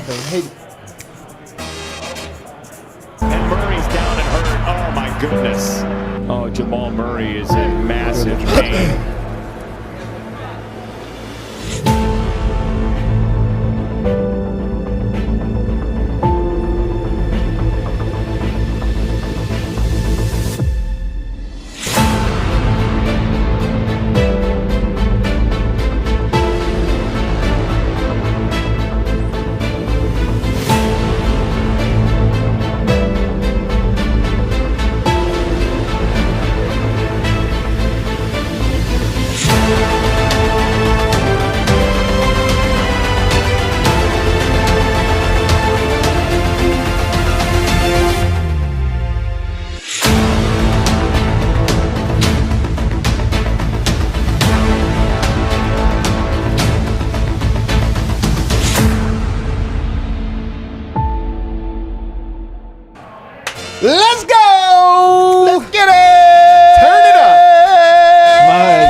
nothing. Hey. And Murray's down and hurt. Oh, my goodness. Oh, Jamal Murray is in massive pain. Let's go! Let's get it! Turn it up! My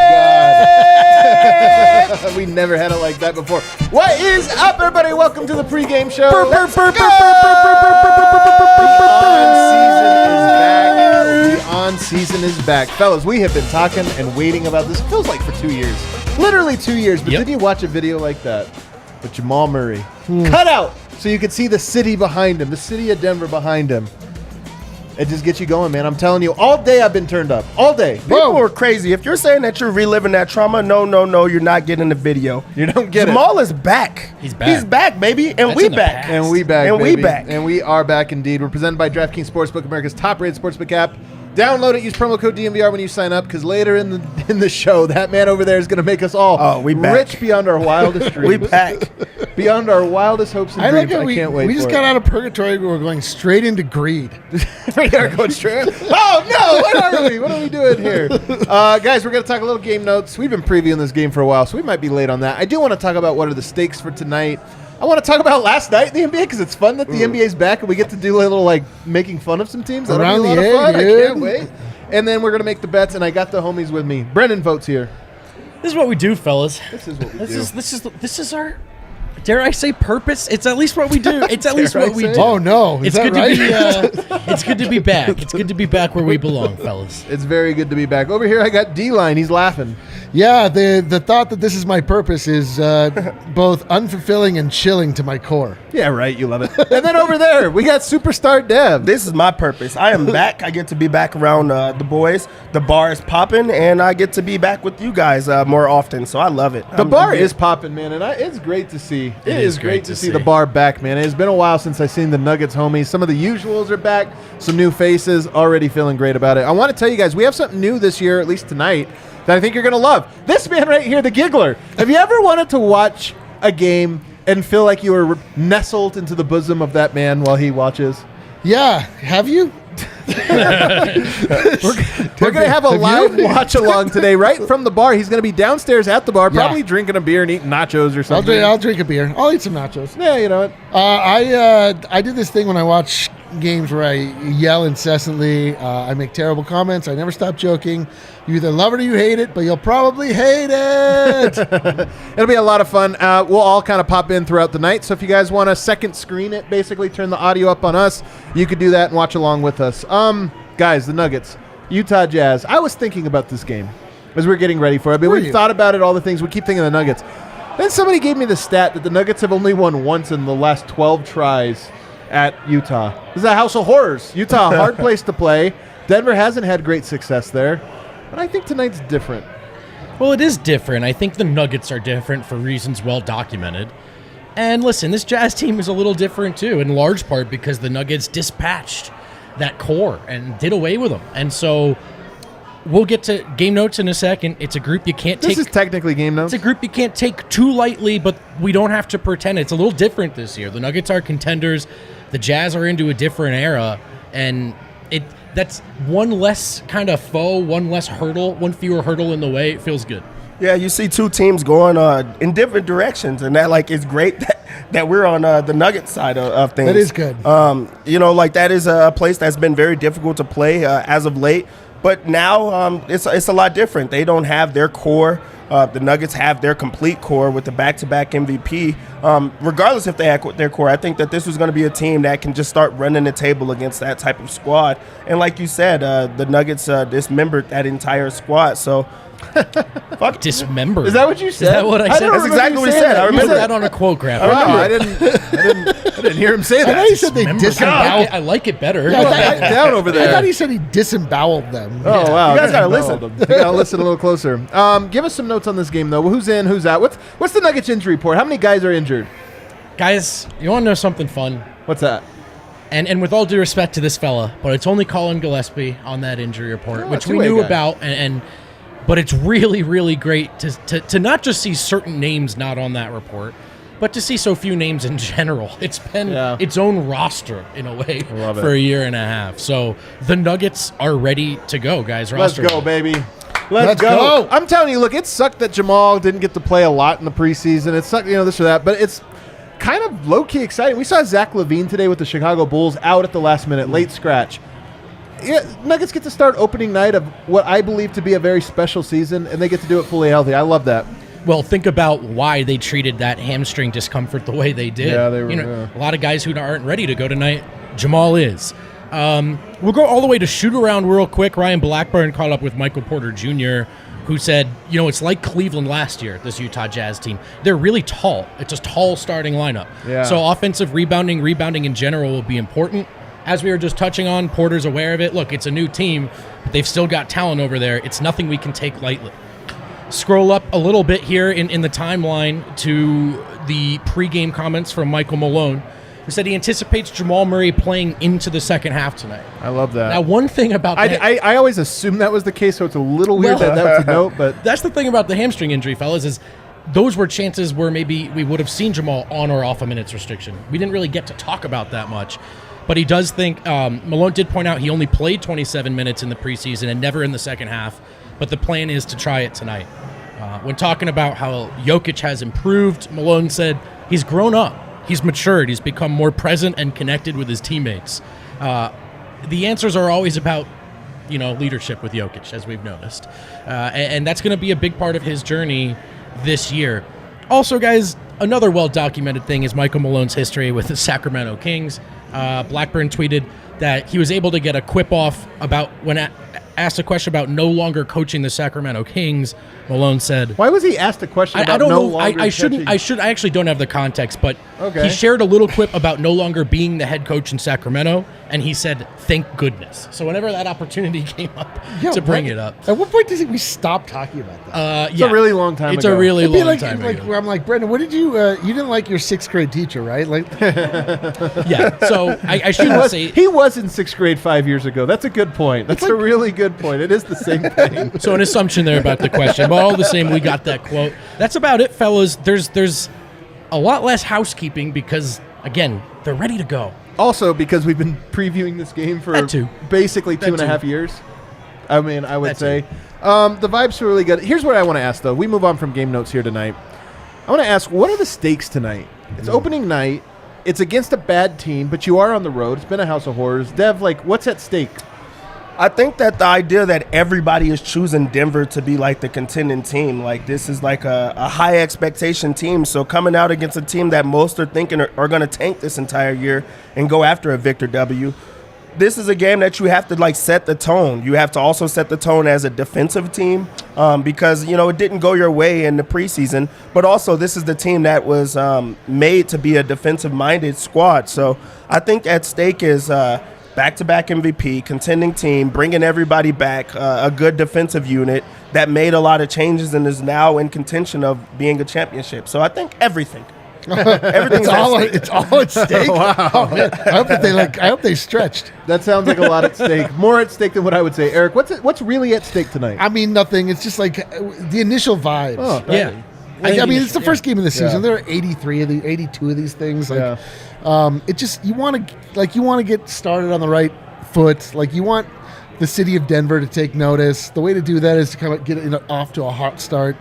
God. We never had it like that before. What is up, everybody? Welcome to the pregame show. Let's go! The on-season is back. Fellas, we have been talking and waiting about this. It feels like for 2 years. Literally 2 years. But did you watch a video like that with Jamal Murray? Cut out so you could see the city behind him, the city of Denver behind him. It just gets you going, man. I'm telling you, all day I've been turned up. All day. People are crazy. If you're saying that you're reliving that trauma, no, you're not getting the video. You don't get Jamal is back. He's back. He's back, baby. And That's we in the back. past. And we back, And baby. we back. And we are back indeed. We're presented by DraftKings Sportsbook, America's top-rated sportsbook app. Download it. Use promo code DNVR when you sign up, because later in the show, that man over there is going to make us all we back. rich beyond our wildest dreams. We back. Beyond our wildest hopes and I dreams. like it. I can't wait We just for got it. out of purgatory. We're going straight into greed. We are going straight. Oh, no. What are we? What are we doing here? Guys, we're going to talk a little game notes. We've been previewing this game for a while, so we might be late on that. I do want to talk about what are the stakes for tonight. I want to talk about last night in the NBA because it's fun that the NBA's back and we get to do a little, like, making fun of some teams. That'll Around be a lot the of fun. egg, I dude. can't wait. And then we're going to make the bets, and I got the homies with me. Brendan Vogt's here. This is what we do, fellas. This is what we do. This is our, dare I say, purpose. It's at least what we do. It's at least Dare I what we say? do. Oh, no. Is It's that good right? to be. It's good to be back. It's good to be back where we belong, fellas. It's very good to be back. Over here, I got D-Line. He's laughing. Yeah, the thought that this is my purpose is both unfulfilling and chilling to my core. Yeah, right. You love it. And then over there, we got Superstar Dev. This is my purpose. I am back. I get to be back around the boys. The bar is popping, and I get to be back with you guys more often, so I love it. The bar is popping, man, and it's great to see. It is great to see the bar back, man. It's been a while since I've seen the Nuggets homies. Some of the usuals are back, some new faces, already feeling great about it. I want to tell you guys, we have something new this year, at least tonight, that I think you're going to love. This man right here, the Giggler. Have you ever wanted to watch a game and feel like you were nestled into the bosom of that man while he watches? Yeah, have you? We're going to have a live watch along today, right from the bar. He's going to be downstairs at the bar, probably drinking a beer and eating nachos or something. I'll drink a beer. I'll eat some nachos. Yeah, you know what? I do this thing when I watch games where I yell incessantly. I make terrible comments. I never stop joking. You either love it or you hate it, but you'll probably hate it. It'll be a lot of fun. We'll all kind of pop in throughout the night. So if you guys want to second screen it, basically turn the audio up on us, you could do that and watch along with us. Guys, the Nuggets, Utah Jazz. I was thinking about this game as we're getting ready for it. I mean, we've thought about it, all the things. We keep thinking of the Nuggets. Then somebody gave me the stat that the Nuggets have only won once in the last 12 tries at Utah. This is a house of horrors. Utah, a hard place to play. Denver hasn't had great success there. But I think tonight's different. Well, it is different. I think the Nuggets are different for reasons well documented. And listen, this Jazz team is a little different too, in large part because the Nuggets dispatched that core and did away with them. And so we'll get to game notes in a second. It's a group you can't take. This is technically game notes. It's a group you can't take too lightly, but we don't have to pretend. It's a little different this year. The Nuggets are contenders. The Jazz are into a different era, and that's one less kind of foe, one less hurdle, one fewer hurdle in the way. It feels good. Yeah, you see two teams going in different directions, and that it's great that we're on the Nuggets side of things. That is good. That is a place that's been very difficult to play as of late. But now it's a lot different. They don't have their core. The Nuggets have their complete core with the back-to-back MVP. Regardless if they have their core, I think that this was going to be a team that can just start running the table against that type of squad. And like you said, the Nuggets dismembered that entire squad. So, fuck. Dismembered. Is that what you said? Is that what I said? That's exactly what he said. I Put remember that on a quote graph. Wow, I didn't hear him say I that. thought he said they disemboweled. I like it better. Yeah, I thought- Down over there. I thought he said he disemboweled them. Oh, wow. You guys gotta listen. You gotta listen a little closer. Give us some notes on this game, though. Who's in, who's out? What's the Nuggets injury report? How many guys are injured? Guys, you want to know something fun? What's that? And with all due respect to this fella, but it's only Colin Gillespie on that injury report, which we two-way knew guy. about, but it's really, really great to not just see certain names not on that report, but to see so few names in general. It's been its own roster in a way for a year and a half. So the Nuggets are ready to go, guys. Let's go, baby. Let's go. I'm telling you, look, it sucked that Jamal didn't get to play a lot in the preseason. It sucked, this or that, but it's kind of low-key exciting. We saw Zach LaVine today with the Chicago Bulls out at the last minute, late scratch. Yeah, Nuggets get to start opening night of what I believe to be a very special season, and they get to do it fully healthy. I love that. Well, think about why they treated that hamstring discomfort the way they did. Yeah, they were. A lot of guys who aren't ready to go tonight. Jamal is. We'll go all the way to shoot around real quick. Ryan Blackburn caught up with Michael Porter Jr., who said, it's like Cleveland last year, this Utah Jazz team. They're really tall. It's a tall starting lineup. Yeah. So offensive rebounding in general will be important. As we were just touching on, Porter's aware of it. Look, it's a new team, but they've still got talent over there. It's nothing we can take lightly. Scroll up a little bit here in the timeline to the pregame comments from Michael Malone, who said he anticipates Jamal Murray playing into the second half tonight. I love that. Now, one thing about that, I always assumed that was the case, so it's a little weird that was a note, but that's the thing about the hamstring injury, fellas, is those were chances where maybe we would have seen Jamal on or off a minutes restriction. We didn't really get to talk about that much. But he does think, Malone did point out he only played 27 minutes in the preseason and never in the second half, but the plan is to try it tonight. When talking about how Jokic has improved, Malone said he's grown up, he's matured, he's become more present and connected with his teammates. The answers are always about, leadership with Jokic, as we've noticed. And that's going to be a big part of his journey this year. Also, guys, another well-documented thing is Michael Malone's history with the Sacramento Kings. Blackburn tweeted that he was able to get a quip off about when asked a question about no longer coaching the Sacramento Kings. Malone said, why was he asked a question about I don't no know. longer I actually don't have the context, but Okay. he shared a little quip about no longer being the head coach in Sacramento, and he said, "Thank goodness." So whenever that opportunity came up to bring it up, At what point does we stop talking about that? It's a really long time It's ago. a really It'd be long time like ago. where I'm like, Brendan, what did you didn't like your sixth grade teacher, right? Like, Yeah. So I shouldn't say. He was in sixth grade 5 years ago. That's a good point. That's a really good point. It is the same thing. So an assumption there about the question, but all the same, we got that quote. That's about it, fellas. There's a lot less housekeeping because, again, they're ready to go. Also, because we've been previewing this game for That too. basically That two and a too. half years. I mean, I would That say. The vibes are really good. Here's what I want to ask, though. We move on from game notes here tonight. I want to ask, what are the stakes tonight? It's opening night. It's against a bad team, but you are on the road. It's been a house of horrors. Dev, what's at stake? I think that the idea that everybody is choosing Denver to be like the contending team, like this is like a high expectation team. So coming out against a team that most are thinking are going to tank this entire year and go after a Victor W. This is a game that you have to set the tone. You have to also set the tone as a defensive team because, it didn't go your way in the preseason. But also this is the team that was made to be a defensive-minded squad. So I think at stake is back-to-back MVP, contending team, bringing everybody back, a good defensive unit that made a lot of changes and is now in contention of being a championship. So I think everything. Everything's it's all at stake. Wow. Oh, man. I hope they stretched. That sounds like a lot at stake. More at stake than what I would say. Eric, what's really at stake tonight? I mean, nothing. It's just like the initial vibes. Oh, right? Yeah. I mean, it's the first game of the season. Yeah. There are 82 of these things. Yeah. It just you want to get started on the right foot. Like you want the city of Denver to take notice. The way to do that is to kind of get it off to a hot start.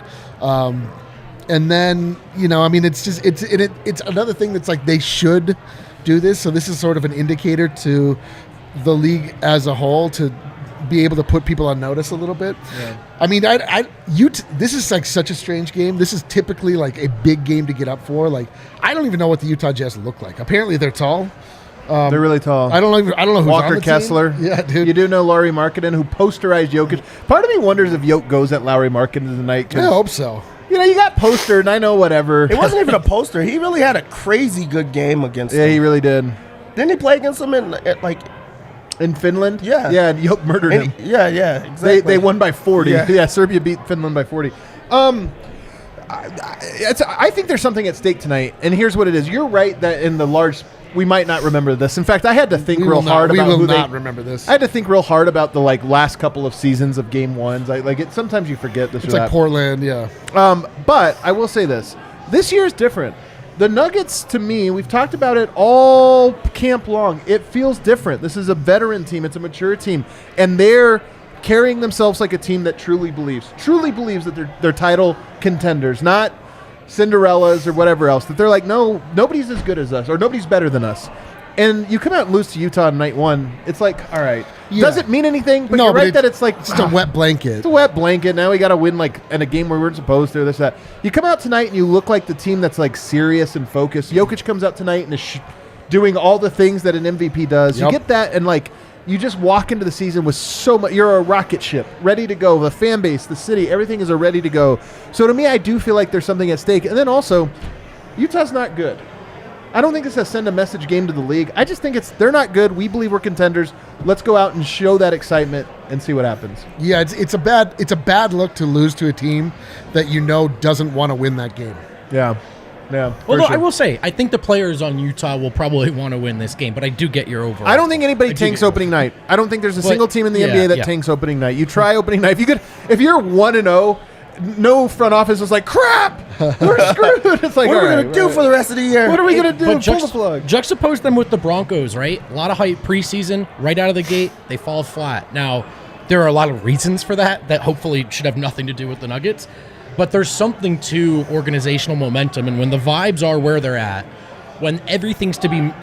And then, it's another thing that's like they should do this. So this is sort of an indicator to the league as a whole to be able to put people on notice a little bit. Yeah. I mean, this is like such a strange game. This is typically like a big game to get up for. Like, I don't even know what the Utah Jazz look like. Apparently, they're tall. They're really tall. I don't know who's Walker on the Kessler. team. Yeah, dude. You do know Lauri Markkanen, who posterized Jokic. Part of me wonders if Jokic goes at Lauri Markkanen tonight. I hope so. You know, you got postered, and I know whatever. It wasn't even a poster. He really had a crazy good game against Yeah, him. he really did. Didn't he play against him in Finland? Yeah. Yeah, and Jokic murdered him. Yeah, exactly. They won by 40. Yeah. Yeah, Serbia beat Finland by 40. I think there's something at stake tonight, and here's what it is. You're right that in the large, we might not remember this. In fact, I had to think real hard about who they remember this. I had to think real hard about the last couple of seasons of game ones. Sometimes you forget this. It's or like that. Portland, yeah. But I will say this: this year is different. The Nuggets, to me, we've talked about it all camp long. It feels different. This is a veteran team. It's a mature team, and they're carrying themselves like a team that truly believes that they're title contenders, not Cinderellas or whatever else. That they're like, no, nobody's as good as us, or nobody's better than us. And you come out and lose to Utah on night one. It's like, all right, doesn't mean anything. But you're right that it's like just a wet blanket. It's a wet blanket. Now we got to win in a game where we weren't supposed to. This that. You come out tonight and you look like the team that's like serious and focused. Jokic comes out tonight and is doing all the things that an MVP does. Yep. You get that, and you just walk into the season with so much. You're a rocket ship, ready to go. The fan base, the city, everything is ready to go. So to me, I do feel like there's something at stake. And then also, Utah's not good. I don't think it's a send a message game to the league. I just think they're not good. We believe we're contenders. Let's go out and show that excitement and see what happens. Yeah, it's a bad look to lose to a team that doesn't want to win that game. Yeah. Yeah. Although I will say, I think the players on Utah will probably want to win this game, but I do get your overall. I don't think anybody tanks opening night. I don't think there's a single team in the NBA that tanks opening night. You try opening night. If you're 1-0, no front office was like, crap, we're screwed. It's like, what are we going to do for the rest of the year? What are we going to do? But Pull the plug. Juxtapose them with the Broncos, right? A lot of hype preseason, right out of the gate, they fall flat. Now, there are a lot of reasons for that hopefully should have nothing to do with the Nuggets. But there's something to organizational momentum, and when the vibes are where they're at, when everything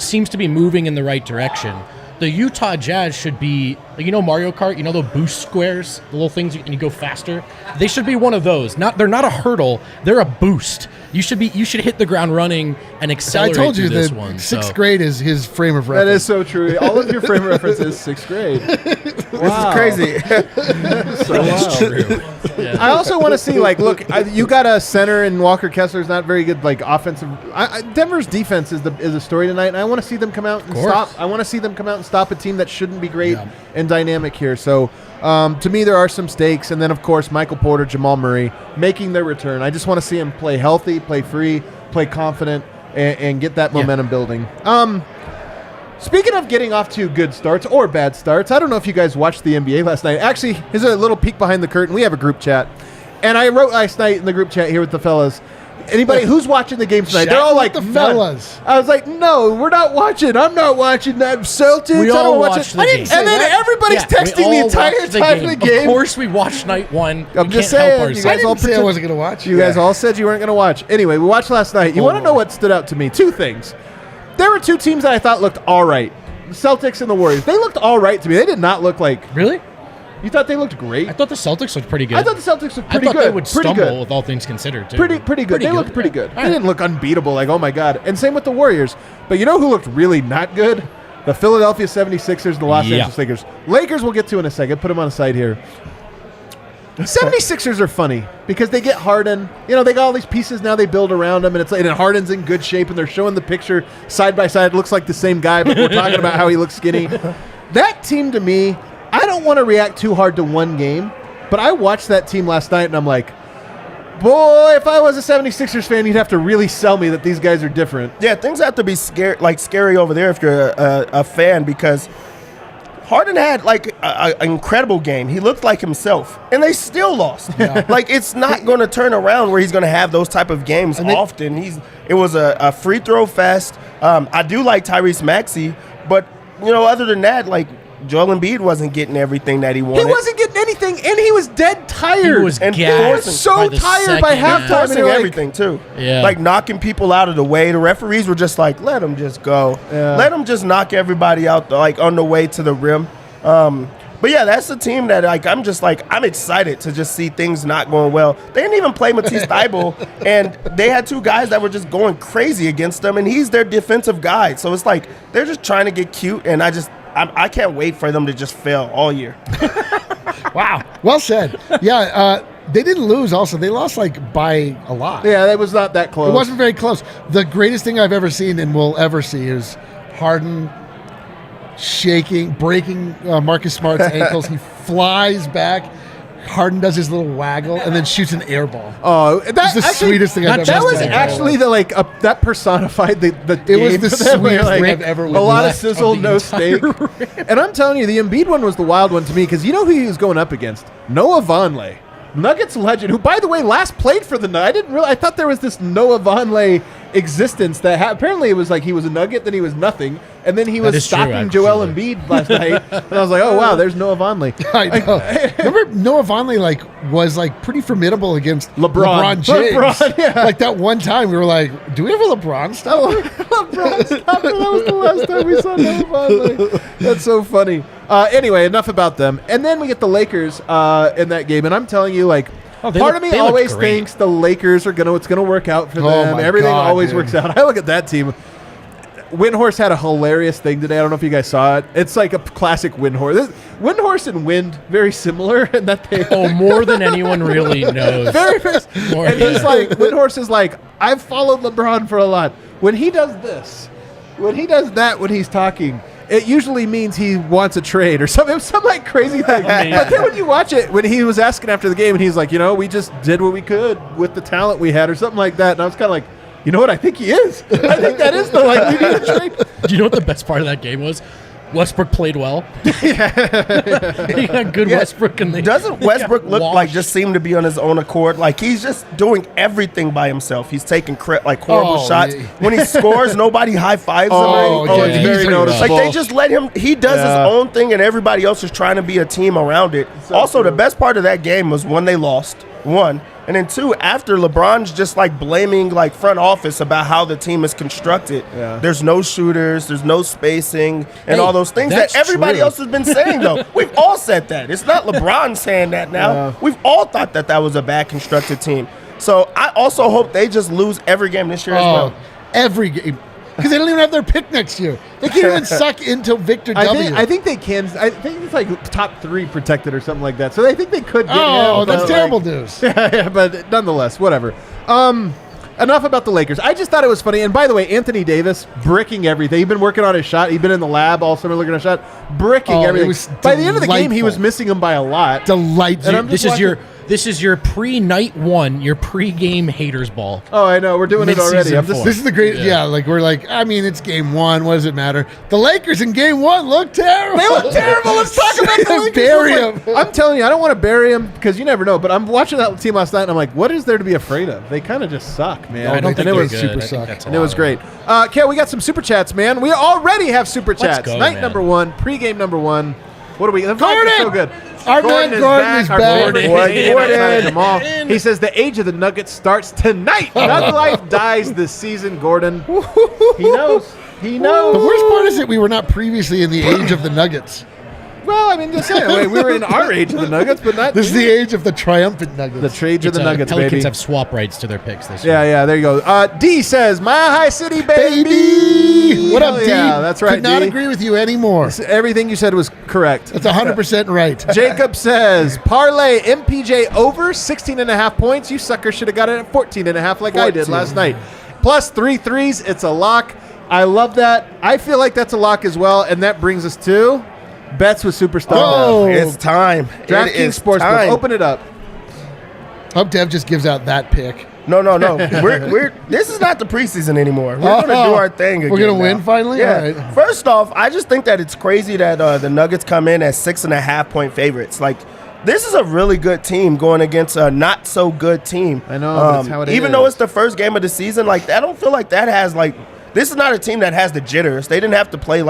seems to be moving in the right direction, the Utah Jazz should be, Mario Kart, the boost squares, the little things, and you go faster. They should be one of those. They're not a hurdle; they're a boost. You should hit the ground running and accelerate. I told you this that one. Sixth grade is his frame of reference. That is so true. All of your frame of reference is sixth grade. Wow. This is crazy. That's true. Yeah. I also want to see, look, you got a center, and Walker Kessler's not very good, offensive. Denver's defense is a story tonight, and I want to see them come out and stop. I want to see them come out and stop a team that shouldn't be great and dynamic here. So, to me, there are some stakes, and then of course Michael Porter, Jamal Murray making their return. I just want to see them play healthy, play free, play confident, and get that momentum building. Speaking of getting off to good starts or bad starts, I don't know if you guys watched the NBA last night. Actually, here's a little peek behind the curtain. We have a group chat. And I wrote last night in the group chat here with the fellas, anybody who's watching the game tonight, they're all like, the fellas. I was like, no, we're not watching. I'm not watching that Celtics. We I all don't watch watched it. the game. And then everybody's texting the entire time of the game. Of course we watched night one. I'm We just can't help saying, you guys ourselves. all say I wasn't going to watch. You guys all said you weren't going to watch. Anyway, we watched last night. You want to know what stood out to me? Two things. There were two teams that I thought looked all right. The Celtics and the Warriors. They looked all right to me. They did not look like... Really? You thought they looked great? I thought the Celtics looked pretty good. I thought the Celtics looked pretty I thought good. they would stumble with all things considered, too. Pretty good. They looked pretty good. All They right. didn't look unbeatable, like, oh my God. And same with the Warriors. But you know who looked really not good? The Philadelphia 76ers, the Los Angeles Lakers. Lakers we'll get to in a second. Put them on the side here. 76ers are funny because they get Harden. They got all these pieces now they build around them, and and Harden's in good shape, and they're showing the picture side by side. It looks like the same guy, but we're talking about how he looks skinny. That team, to me, I don't want to react too hard to one game, but I watched that team last night, and I'm like, boy, if I was a 76ers fan, you'd have to really sell me that these guys are different. Yeah, things have to be scary over there if you're a fan, because Harden had an incredible game. He looked like himself, and they still lost. Yeah. It's not going to turn around where he's going to have those type of games often. It was a free throw fest. I do like Tyrese Maxey, but other than that, Joel Embiid wasn't getting everything that he wanted. He wasn't getting anything, and he was dead tired. He was and gassed so by the tired by second halftime. half. forcing and everything too. Yeah. Knocking people out of the way. The referees were just like, let him just go. Yeah. Let him just knock everybody out on the way to the rim. But yeah, that's the team that I'm excited to just see things not going well. They didn't even play Matisse Thybulle, and they had two guys that were just going crazy against them, and he's their defensive guy. So it's like they're just trying to get cute, and I can't wait for them to just fail all year. Wow. Well said. Yeah, they didn't lose also. They lost by a lot. Yeah, it was not that close. It wasn't very close. The greatest thing I've ever seen and will ever see is Harden breaking Marcus Smart's ankles. He flies back. Harden does his little waggle and then shoots an air ball. Oh, that's the sweetest thing I've ever seen. That was actually that personified the It game. was the sweetest thing I've ever witnessed. A lot of sizzle, no steak. And I'm telling you, the Embiid one was the wild one to me because you know who he was going up against? Noah Vonleh, Nuggets legend, who, by the way, last played for the Nuggets. I thought there was this Noah Vonleh existence that apparently it was like he was a Nugget, then he was nothing, and then he was stopping Joel Embiid last night. And I was like, oh wow, there's Noah Vonleh. I know. Remember Noah Vonleh was pretty formidable against LeBron James. LeBron, yeah. Like that one time we were like, do we have a LeBron stopper? LeBron stopper. That was the last time we saw Noah Vonleh. That's so funny. Anyway, enough about them. And then we get the Lakers in that game, and I'm telling you, part of me always thinks the Lakers it's gonna work out for them. Everything always works out. I look at that team. Windhorse had a hilarious thing today. I don't know if you guys saw it. It's like a classic Windhorse. Windhorse and Wind very similar in that they more than anyone really knows. Very. And he's like, Windhorse is like, I've followed LeBron for a lot. When he does this, when he does that, when he's talking, it usually means he wants a trade or something. Some crazy thing. But then when you watch it, when he was asking after the game, and he's like, we just did what we could with the talent we had, or something like that. And I was kind of like, you know what? I think he is. I think that is we need a trade. Do you know what the best part of that game was? Westbrook played well. He got good Westbrook. And doesn't Westbrook look just seem to be on his own accord? He's just doing everything by himself. He's taking horrible shots. Yeah. When he scores, nobody high fives him. It's very noticeable. They just let him. He does his own thing, and everybody else is trying to be a team around it. So also, the best part of that game was when they lost. One. And then two, after LeBron's just blaming front office about how the team is constructed. Yeah. There's no shooters, there's no spacing, and all those things that everybody else has been saying, though. We've all said that. It's not LeBron saying that now. Yeah. We've all thought that was a bad constructed team. So I also hope they just lose every game this year as well. Every game. Because they don't even have their pick next year. They can't even suck into Victor W. I think they can. I think it's top 3 protected or something like that. So I think they could get him. Oh, that's terrible news. Yeah, but nonetheless, whatever. Enough about the Lakers. I just thought it was funny. And by the way, Anthony Davis bricking everything. He'd been working on his shot. He'd been in the lab all summer looking at a shot, bricking everything. By the end of the game, he was missing them by a lot. Delightful. This is your pre-night one, your pre-game haters ball. Oh, I know. We're doing it already. This is the great. Yeah, it's game one. What does it matter? The Lakers in game one look terrible. They look terrible. Let's talk about the Lakers. Bury them. I'm telling you, I don't want to bury them because you never know. But I'm watching that team last night, and I'm like, what is there to be afraid of? They kind of just suck, man. I don't think it was super suck. And it was great. Kel, we got some super chats, man. We already have super chats. Night number 1, pregame number 1. What are we? The Gordon! Is so good. Our man Gordon is back. Gordon. Jamal. He says the age of the Nuggets starts tonight. Nug life dies this season, Gordon. He knows. He knows. The worst part is that we were not previously in the age of the Nuggets. Well, I mean, just saying. We were in our age of the Nuggets, but not. This is the age of the triumphant Nuggets. The age of the Nuggets, Pelicans baby. have swap rights to their picks this year. Yeah, there you go. D says, Mile High City, baby. What up, D? Yeah, that's right, Could not agree with you anymore. Everything you said was correct. That's 100% right. Jacob says, parlay MPJ over 16.5 points. You sucker should have got it at 14.5 like I did last night. Plus 3 threes. It's a lock. I love that. I feel like that's a lock as well, and that brings us to bets with Superstar. Oh, it's time. DraftKings Sportsbook. Open it up. Hope Dev just gives out that pick. No. We're this is not the preseason anymore. We're going to do our thing again. We're going to win finally? Yeah. All right. First off, I just think that it's crazy that the Nuggets come in as 6.5 point favorites. This is a really good team going against a not so good team. I know, that's how it is. Even though it's the first game of the season, I don't feel like that has this is not a team that has the jitters. They didn't have to play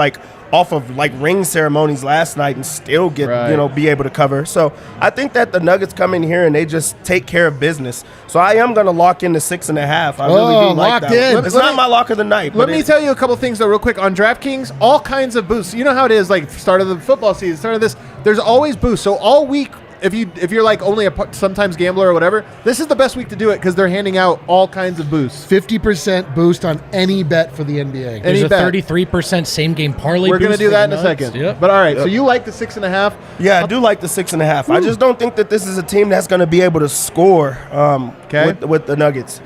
off of ring ceremonies last night and still get be able to cover. So I think that the Nuggets come in here and they just take care of business. So I am going to lock in the 6.5. I really do like that. It's not my lock of the night. Let me tell you a couple things though real quick on DraftKings. All kinds of boosts. You know how it is start of the football season, start of this. there's always boosts. So all week, if you're like only a sometimes gambler or whatever, this is the best week to do it because they're handing out all kinds of boosts. 50% boost on any bet for the NBA. There's Any a bet. 33% same game parlay. We're going to boost do for that in the a Nuggets. second. Yep. But all right, so you like the 6.5? Yeah, I do like the 6.5. I just don't think that this is a team that's going to be able to score with the Nuggets.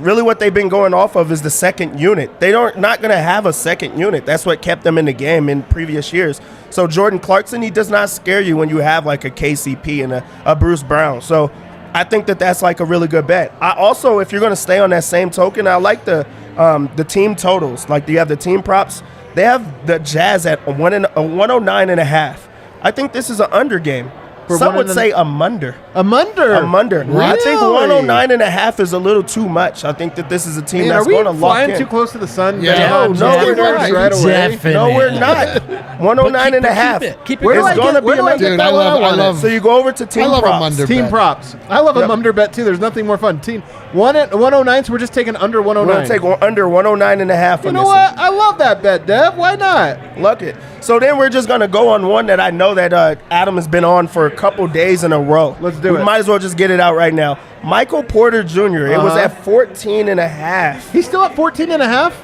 Really what they've been going off of is the second unit. They don't not going to have a second unit. That's what kept them in the game in previous years. So Jordan Clarkson, he does not scare you when you have like a KCP and a Bruce Brown. So I think that that's like a really good bet. I also, if you're going to stay on that same token, I like the team totals. Like you have the team props. They have the Jazz at 109.5. I think this is an under game. Some would say a munder. A munder? A munder. Really? I think 109.5 is a little too much. I think that this is a team Man, that's are we going to lock flying in. too close to the sun? Yeah. No, we're Right not. away. No, we're not. 109.5. Keep it Where do It's I going to get- where be do an I under. get Dude, that I one? love- I want it. love- So you go over to team I love a props. munder. Team bet. props. I love a Yep. under bet too. There's nothing more fun. Team 109, so we're just taking under We're 109. going to take under 109.5 You on know this what? I love that bet, Dev. Why not? one. Look it. So then we're just going to go on one that I know that Adam has been on for a couple days in a row. Let's do we it. might as well just get it out right now. Michael Porter Jr. It was Uh-huh. at 14.5. He's still at 14 and a half?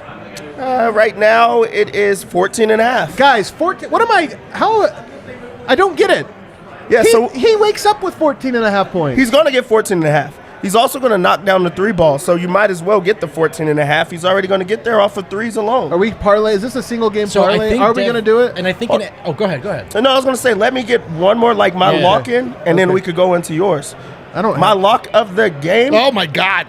Right now it is 14.5. Guys, 14. What am I? How? I don't get it. Yeah, so He wakes up with 14 and a half points. he's going to get 14.5. He's also going to knock down the three ball, so you might as well get the 14.5. He's already going to get there off of threes alone. Are we parlay? Is this a single game So I parlay? think Are we Dev- going to do it? And I think. Go ahead. Go ahead. No, I was going to say, let me get one more, like my Yeah. lock in, and then Okay. we could go into yours. I don't. My lock of the game Oh, my God.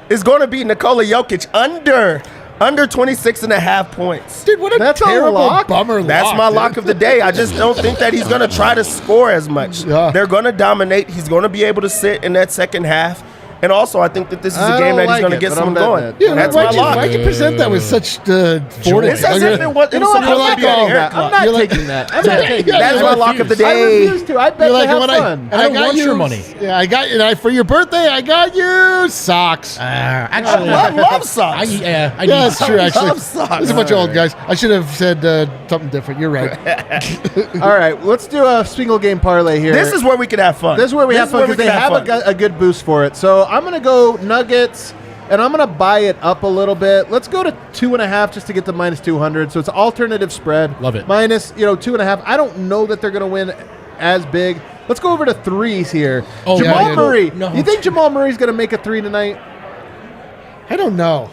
is going to be Nikola Jokic under 26.5 points. Dude, what a That's a terrible lock? bummer That's lock, my dude. lock of the day. I just don't think that he's going to try to score as much. Yeah. They're going to dominate. He's going to be able to sit in that second half. And also, I think that this is I a game don't that he's like going to it, get but some I'm betting going. it. Yeah, That's my why'd you, lock. why'd you present that with such forty? It's as if it was You know what? I'm supposed not to be an taking air that. I'm clock. not You're like- taking that. I'm not taking Yeah, that. That's I my lock of the I day. refuse to. I bet You're to like, have when fun. I don't want your money. Yeah, I got you. For your birthday, I got you socks. Actually, I love socks. I need Yeah, that's true, I actually. love socks. There's a bunch of old guys. I should have said something different. You're right. All right, let's do a single game parlay here. This is where we could have fun. This is where we have fun where because we they could have fun. a good boost for it. So I'm going to go Nuggets, and I'm going to buy it up a little bit. Let's go to 2.5 just to get the minus 200. So it's alternative spread. Love it. Minus 2.5. I don't know that they're going to win as big. Let's go over to threes here. Oh, Jamal yeah, dude. Murray. No. You think Jamal Murray's going to make a three tonight? I don't know.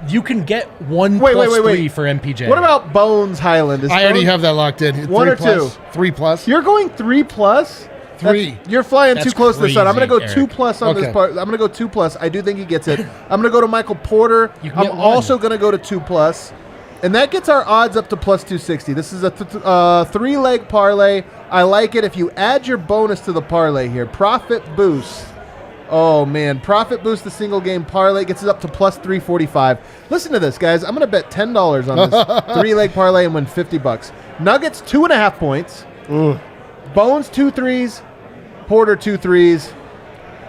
You can get one Wait, plus wait, wait. three for MPJ. What about Bones Highland? Is I already Bones- have that locked in. One or 3+. two? 3+. You're going 3+? 3. You're flying That's too close to the sun. I'm going to go crazy, 2+ on this Okay. part. I'm going to go 2+. I do think he gets it. I'm going to go to Michael Porter. You can I'm get one. also going to go to 2+. And that gets our odds up to plus 260. This is a three-leg parlay. I like it. If you add your bonus to the parlay here, profit boost. Oh, man. Profit boost, the single game parlay gets us up to plus 345. Listen to this, guys. I'm going to bet $10 on this three-leg parlay and win $50. Nuggets, 2.5 points. Bones, 2 threes. Porter, 2 threes.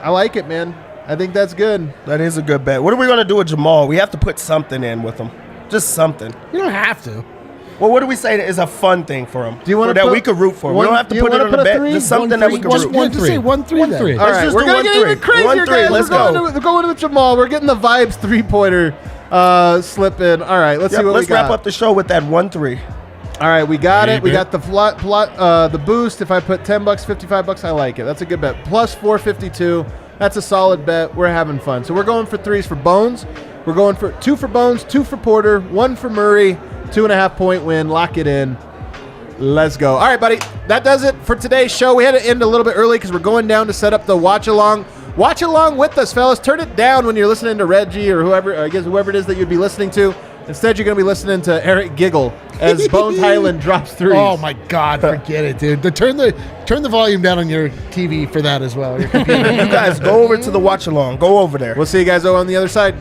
I like it, man. I think that's good. That is a good bet. What are we going to do with Jamal? We have to put something in with him. Just something. You don't have to. Well, what do we say is a fun thing for him? Do you wanna that put we could root for? one- we don't have to do you put it wanna on put the a bet. three? Just something One that we three, could just root. Yeah, one just three. say 1-3 One then. three. All Let's right, just we're do going to get 1-3. even crazier, 1-3, guys. let's we're, go. going we're going with Jamal. We're getting the vibes three-pointer slip in. All right, let's see Yep, what let's we got. wrap up the show with that 1-3. All right, we got it. We Maybe. got the the boost. If I put $10, $55, I like it. That's a good bet. Plus 452. That's a solid bet. We're having fun. So we're going for threes for Bones. We're going for 2 for Bones, 2 for Porter, 1 for Murray. 2.5 point win. Lock it in. Let's go. All right, buddy. That does it for today's show. We had to end a little bit early because we're going down to set up the watch along. Watch along with us, fellas. Turn it down when you're listening to Reggie or whoever, I guess whoever it is that you'd be listening to. Instead, you're going to be listening to Eric giggle as Bones Highland drops threes. Oh my God! Forget it, dude. Turn the volume down on your TV for that as well. Your computer. You guys go over to the watch along. Go over there. We'll see you guys on the other side.